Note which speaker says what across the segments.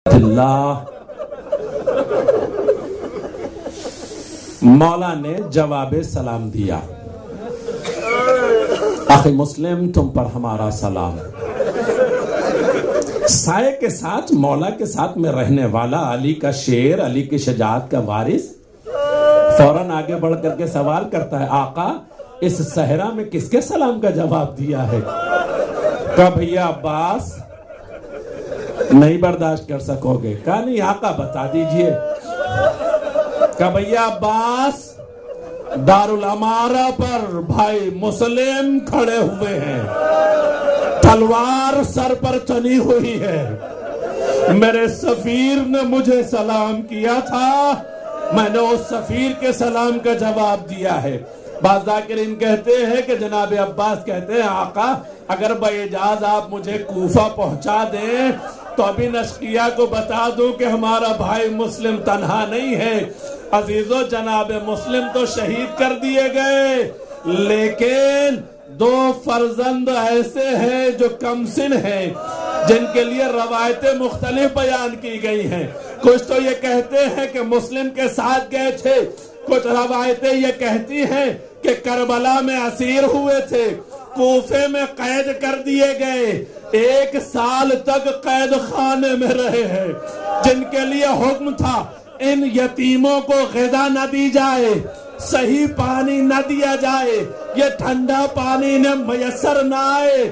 Speaker 1: اللہ مولا نے جواب سلام دیا، آخی مسلم تم پر ہمارا سلام۔ سائے کے ساتھ مولا کے ساتھ میں رہنے والا علی کا شیر، علی کی شجاعت کا وارث فوراً آگے بڑھ کر کے سوال کرتا ہے، آقا اس صحرا میں کس کے سلام کا جواب دیا ہے؟ کہا بھیا عباس نہیں برداشت کر سکو گے؟ کہا نہیں آقا بتا دیجئے۔ کہا بھیا عباس دارالامارہ پر بھائی مسلم کھڑے ہوئے ہیں، تلوار سر پر چنی ہوئی ہے، میرے سفیر نے مجھے سلام کیا تھا، میں نے اس سفیر کے سلام کا جواب دیا ہے۔ بعض ذاکرین کہتے ہیں کہ جناب عباس کہتے ہیں آقا اگر باجاز آپ مجھے کوفہ پہنچا دیں تو ابھی نشقیہ کو بتا دوں کہ ہمارا بھائی مسلم تنہا نہیں ہے۔ عزیزو جناب مسلم تو شہید کر دیے گئے، لیکن دو فرزند ایسے ہیں جو کم سن ہیں جن کے لیے روایتیں مختلف بیان کی گئی ہیں۔ کچھ تو یہ کہتے ہیں کہ مسلم کے ساتھ گئے تھے، کچھ روایتیں یہ کہتی ہیں کہ کربلا میں اسیر ہوئے تھے، کوفے میں قید کر دیے گئے، 1 سال تک قید خانے میں رہے ہیں، جن کے لیے حکم تھا ان یتیموں کو غذا نہ دی جائے، صحیح پانی نہ دیا جائے، یہ ٹھنڈا پانی نہ میسر نہ آئے۔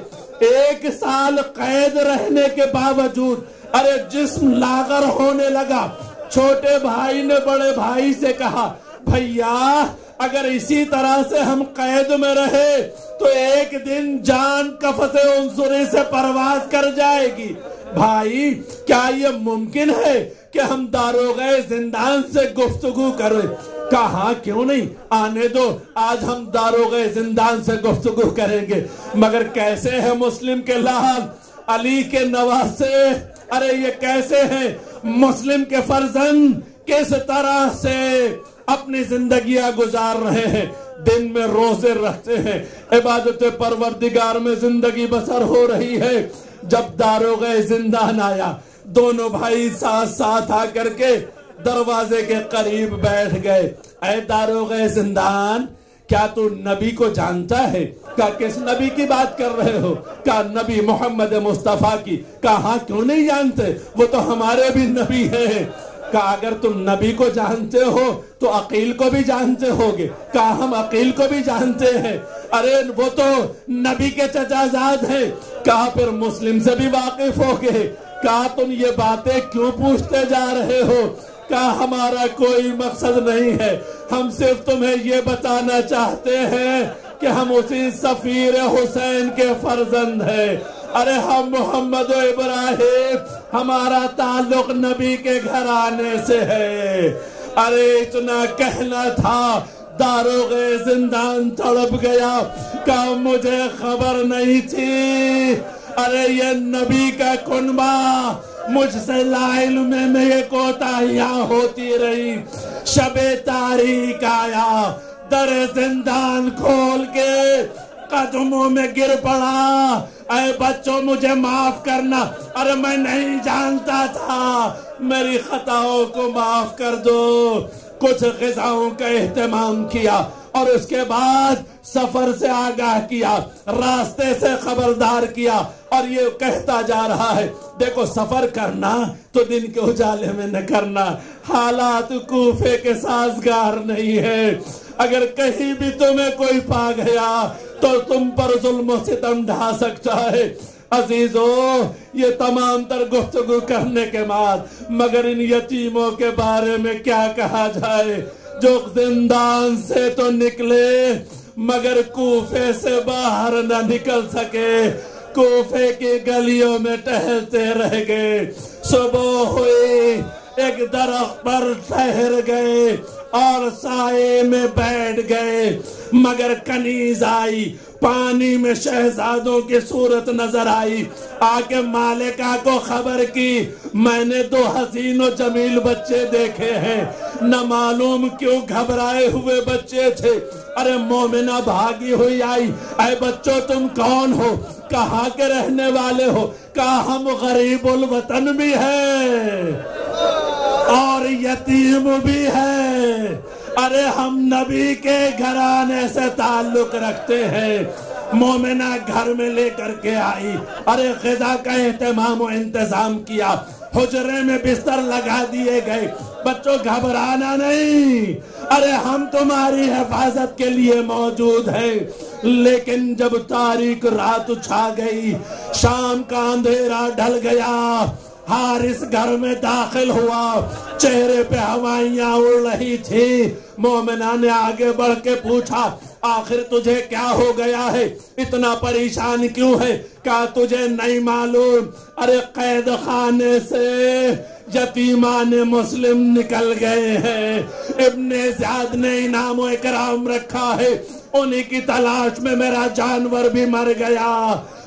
Speaker 1: 1 سال قید رہنے کے باوجود ارے جسم لاغر ہونے لگا۔ چھوٹے بھائی نے بڑے بھائی سے کہا بھیا اگر اسی طرح سے ہم قید میں رہے تو ایک دن جان قفس عنصری سے پرواز کر جائے گی، بھائی کیا یہ ممکن ہے کہ ہم داروغہ زندان سے گفتگو کریں؟ کہا کیوں نہیں، آنے دو، آج ہم داروغہ زندان سے گفتگو کریں گے۔ مگر کیسے ہے مسلم کے لال، علی کے نواسے، ارے یہ کیسے ہیں مسلم کے فرزند، کس طرح سے اپنی زندگیاں گزار رہے ہیں، دن میں روزے رکھتے ہیں، عبادت پروردگار میں زندگی بسر ہو رہی ہے۔ جب داروغہ زندان آیا، دونوں بھائی ساتھ ساتھ آ کر کے دروازے کے قریب بیٹھ گئے۔ اے داروغہ زندان کیا تو نبی کو جانتا ہے؟ کہا کس نبی کی بات کر رہے ہو؟ کہا نبی محمد مصطفیٰ کی۔ کہا ہاں کیوں نہیں جانتے، وہ تو ہمارے بھی نبی ہیں۔ کہا اگر تم نبی کو جانتے ہو تو عقیل کو بھی جانتے ہوگے۔ کہا ہم عقیل کو بھی جانتے ہیں، ارے وہ تو نبی کے چچا زاد ہیں۔ کہا پھر مسلم سے بھی واقف ہوگے۔ کہا تم یہ باتیں کیوں پوچھتے جا رہے ہو؟ کہا ہمارا کوئی مقصد نہیں ہے، ہم صرف تمہیں یہ بتانا چاہتے ہیں کہ ہم اسی سفیر حسین کے فرزند ہیں۔ ارے ہم محمد و ابراہیم، ہمارا تعلق نبی کے گھرانے سے ہے۔ ارے اتنا کہنا تھا، داروغہ زندان تڑپ گیا، کہا مجھے خبر نہیں تھی، ارے یہ نبی کا کنبہ، مجھ سے لا علم میں یہ کوتاہیاں ہوتی رہی۔ شب تاریک آیا، در زندان کھول کے قدموں میں گر پڑا، اے بچوں مجھے معاف کرنا، ارے میں نہیں جانتا تھا، میری خطاؤں کو معاف کر دو۔ کچھ غذاؤں کا اہتمام کیا اور اس کے بعد سفر سے آگاہ کیا، راستے سے خبردار کیا، اور یہ کہتا جا رہا ہے دیکھو سفر کرنا تو دن کے اجالے میں نہ کرنا، حالات کوفے کے سازگار نہیں ہے، اگر کہیں بھی تمہیں کوئی پا گیا تو تم پر ظلم و ستم ڈھا سکتا ہے۔ عزیزو یہ تمام تر گفتگو کرنے کے بعد مگر ان یتیموں کے بارے میں کیا کہا جائے جو زندان سے تو نکلے مگر کوفے سے باہر نہ نکل سکے، کوفے کی گلیوں میں ٹہلتے رہ گئے۔ صبح ہوئی، ایک درخت پر ٹھہر گئے، اور سائے میں بیٹھ گئے، مگر کنیز آئی، پانی میں شہزادوں کی صورت نظر آئی، آکے مالکہ کو خبر کی میں نے 2 حسین و جمیل بچے دیکھے ہیں، نہ معلوم کیوں گھبرائے ہوئے بچے تھے۔ ارے مومنہ بھاگی ہوئی آئی، اے بچوں تم کون ہو؟ کہاں کے رہنے والے ہو؟ کہا ہم غریب الوطن بھی ہیں اور یتیم بھی ہیں، ارے ہم نبی کے گھرانے سے تعلق رکھتے ہیں۔ مومنہ گھر میں لے کر کے آئی، ارے غذا کا اہتمام و انتظام کیا، حجرے میں بستر لگا دیے گئے، بچوں گھبرانا نہیں، ارے ہم تمہاری حفاظت کے لیے موجود ہیں۔ لیکن جب تاریک رات چھا گئی، شام کا اندھیرا ڈھل گیا، حارث گھر میں داخل ہوا، چہرے پہ ہوائیاں اڑ رہی تھی۔ مومنہ نے آگے بڑھ کے پوچھا آخر تجھے کیا ہو گیا ہے، اتنا پریشان کیوں ہے؟ کہا تجھے نہیں معلوم، ارے قید خانے سے یتیمان مسلم نکل گئے ہیں، ابن زیاد نے انعام و اکرام رکھا ہے، انہی کی تلاش میں میرا جانور بھی مر گیا،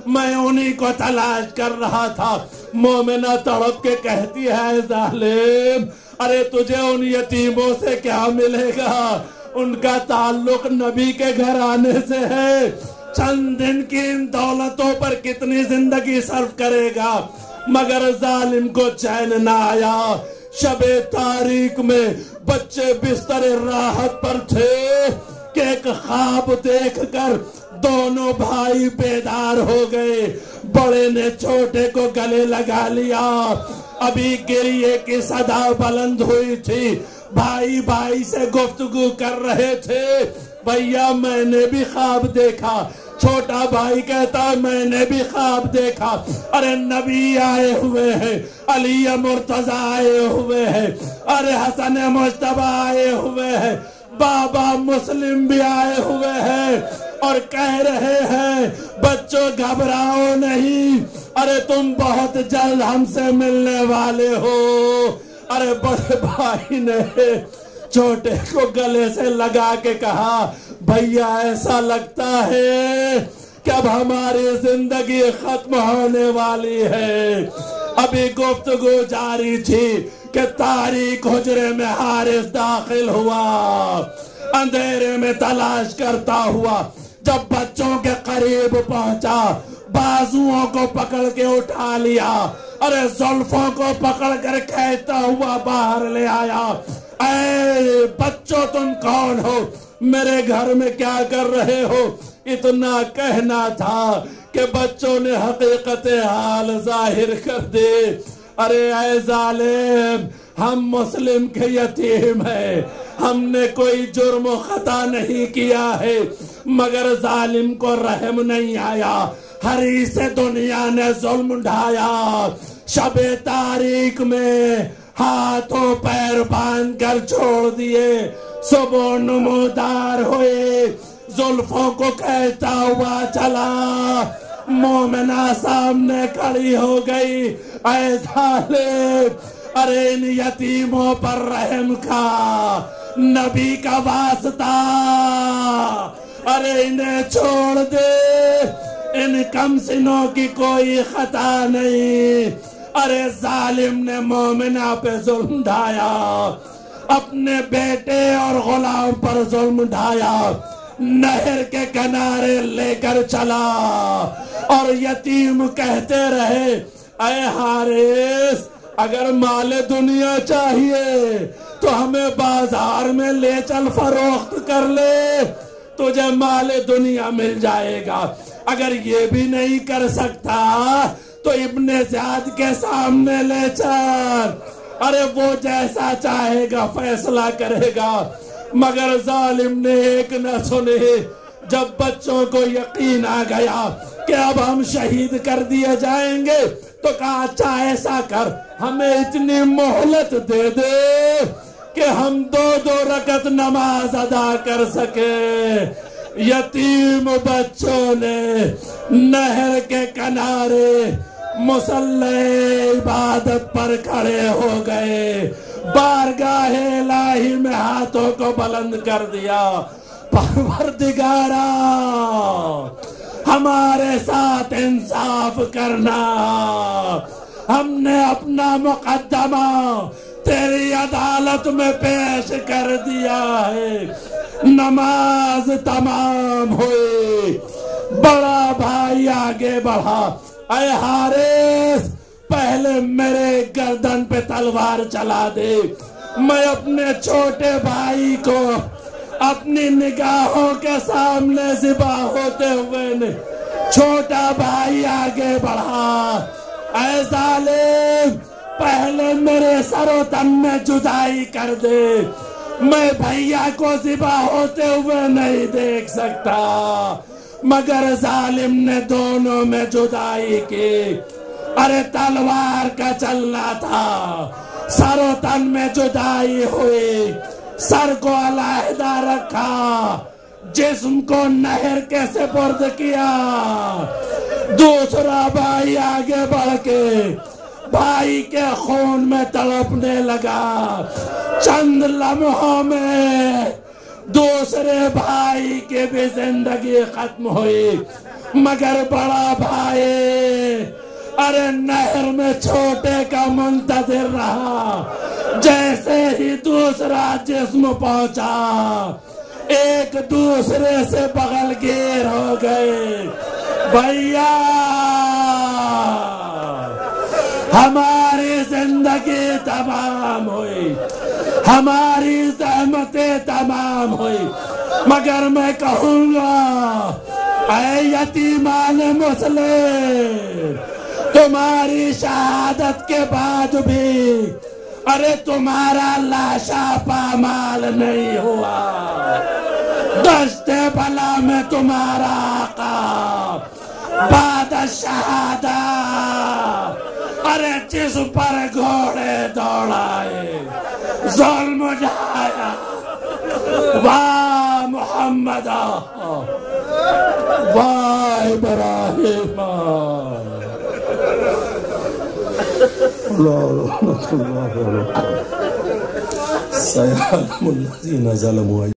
Speaker 1: میں انہی کو تلاش کر رہا تھا۔ مومنہ تڑپ کے کہتی ہے ظالم، ارے تجھے ان یتیموں سے کیا ملے گا؟ ان کا تعلق نبی کے گھرانے سے ہے، چند دن کی ان دولتوں پر کتنی زندگی صرف کرے گا؟ مگر ظالم کو چین نہ آیا۔ شب تاریک میں بچے بستر راحت پر تھے کہ ایک خواب دیکھ کر دونوں بھائی بیدار ہو گئے، بڑے نے چھوٹے کو گلے لگا لیا، ابھی گریے کی صدا بلند ہوئی تھی، بھائی بھائی سے گفتگو کر رہے تھے، بھیا میں نے بھی خواب دیکھا، چھوٹا بھائی کہتا میں نے بھی خواب دیکھا، ارے نبی آئے ہوئے ہیں، علی مرتضی آئے ہوئے ہیں، ارے حسن مجتبی آئے ہوئے ہیں، بابا مسلم بھی آئے ہوئے ہیں اور کہہ رہے ہیں بچوں گھبراؤ نہیں، ارے تم بہت جلد ہم سے ملنے والے ہو۔ ارے بڑے بھائی نے چھوٹے کو گلے سے لگا کے کہا بھیا ایسا لگتا ہے کہ اب ہماری زندگی ختم ہونے والی ہے۔ ابھی گفتگو جاری تھی کہ تاریک حجرے میں حارث داخل ہوا، اندھیرے میں تلاش کرتا ہوا، جب بچوں کے قریب پہنچا بازوؤں کو پکڑ کے اٹھا لیا، ارے زلفوں کو پکڑ کر کھینچتا ہوا باہر لے آیا، اے بچوں تم کون ہو؟ میرے گھر میں کیا کر رہے ہو؟ اتنا کہنا تھا کہ بچوں نے حقیقت حال ظاہر کر دی، ارے اے ظالم ہم مسلم کے یتیم ہیں، ہم نے کوئی جرم و خطا نہیں کیا ہے، مگر ظالم کو رحم نہیں آیا، حریص دنیا نے ظلم ڈھایا، شب تاریک میں ہاتھوں پیر باندھ کر چھوڑ دیے، صبح نمودار ہوئے، زلفوں کو کھینچتا ہوا چلا، مومنہ سامنے کھڑی ہو گئی، اے ظالم ارے ان یتیموں پر رحم کا، نبی کا واسطہ، ارے انہیں چھوڑ دے، ان کم سنوں کی کوئی خطا نہیں۔ ارے ظالم نے مومنہ پہ ظلم ڈھایا، اپنے بیٹے اور غلام پر ظلم ڈھایا، نہر کے کنارے لے کر چلا اور یتیم کہتے رہے اے حارث اگر مال دنیا چاہیے تو ہمیں بازار میں لے چل فروخت کر لے، تجھے مال دنیا مل جائے گا، اگر یہ بھی نہیں کر سکتا تو ابن زیاد کے سامنے لے چل، ارے وہ جیسا چاہے گا فیصلہ کرے گا، مگر ظالم نے ایک نہ سنی۔ جب بچوں کو یقین آ گیا کہ اب ہم شہید کر دیے جائیں گے تو کہا اچھا ایسا کر ہمیں اتنی مہلت دے دے کہ ہم 2 رکعت نماز ادا کر سکے۔ یتیم بچوں نے نہر کے کنارے مصلی عبادت پر کھڑے ہو گئے، بارگاہ الہی میں ہاتھوں کو بلند کر دیا، پروردگارا ہمارے ساتھ انصاف کرنا، ہم نے اپنا مقدمہ تیری عدالت میں پیش کر دیا ہے۔ نماز تمام ہوئی، بڑا بھائی آگے بڑھا، اے حارث پہلے میرے گردن پہ تلوار چلا دے، میں اپنے چھوٹے بھائی کو اپنی نگاہوں کے سامنے ذبح ہوتے ہوئے چھوٹا بھائی آگے بڑھا، اے ظالم پہلے میرے سر و تن میں جدائی کر دے، میں بھیا کو ذبح ہوتے ہوئے نہیں دیکھ سکتا، مگر ظالم نے دونوں میں جدائی کی۔ ارے تلوار کا چلنا تھا، سر و تن میں جدائی ہوئی، سر کو علیحدہ رکھا، جسم کو نہر کے سپرد کیا۔ دوسرا بھائی آگے بڑھ کے بھائی کے خون میں تڑپنے لگا، چند لمحوں میں دوسرے بھائی کی بھی زندگی ختم ہوئی، مگر بڑا بھائی ارے نہر میں چھوٹے کا منتظر رہا، جیسے ہی دوسرا جسم پہنچا ایک دوسرے سے بغل گیر ہو گئے۔ بھیا ہماری زندگی تمام ہوئی، ہماری زحمتیں تمام ہوئی، مگر میں کہوں گا اے یتیمان مسلم تمہاری شہادت کے بعد بھی ارے تمہارا لاشا پامال نہیں ہوا، دشت بلا میں تمہارا آقا بعد شہادہ ارے جس پر گھوڑے دوڑائے ظلم جایا، واہ محمد واہ ابراہیم، سيعلم الذين ظلموا